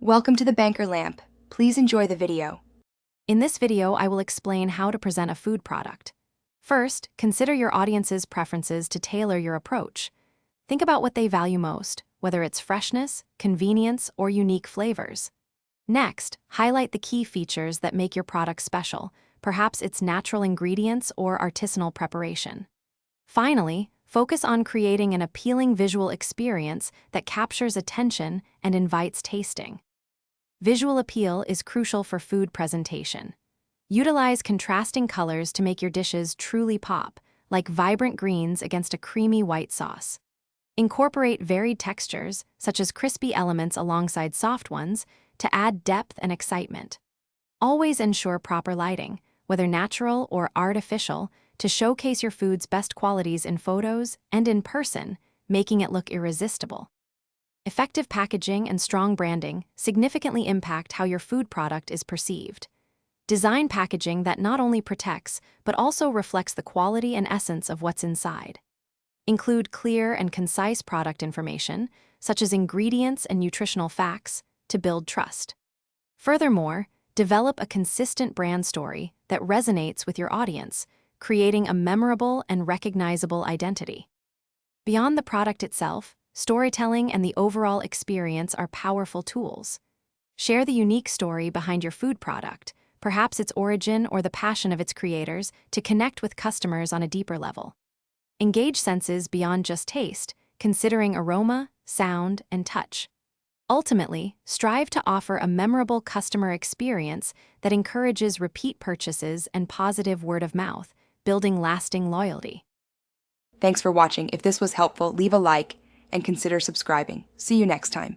Welcome to the Banker Lamp. Please enjoy the video. In this video, I will explain how to present a food product. First, consider your audience's preferences to tailor your approach. Think about what they value most, whether it's freshness, convenience, or unique flavors. Next, highlight the key features that make your product special, perhaps its natural ingredients or artisanal preparation. Finally, focus on creating an appealing visual experience that captures attention and invites tasting. Visual appeal is crucial for food presentation. Utilize contrasting colors to make your dishes truly pop, like vibrant greens against a creamy white sauce. Incorporate varied textures, such as crispy elements alongside soft ones, to add depth and excitement. Always ensure proper lighting, whether natural or artificial, to showcase your food's best qualities in photos and in person, making it look irresistible. Effective packaging and strong branding significantly impact how your food product is perceived. Design packaging that not only protects, but also reflects the quality and essence of what's inside. Include clear and concise product information, such as ingredients and nutritional facts, to build trust. Furthermore, develop a consistent brand story that resonates with your audience, creating a memorable and recognizable identity. Beyond the product itself, storytelling and the overall experience are powerful tools. Share the unique story behind your food product, perhaps its origin or the passion of its creators, to connect with customers on a deeper level. Engage senses beyond just taste, considering aroma, sound, and touch. Ultimately, strive to offer a memorable customer experience that encourages repeat purchases and positive word of mouth, building lasting loyalty. Thanks for watching. If this was helpful, leave a like and consider subscribing. See you next time.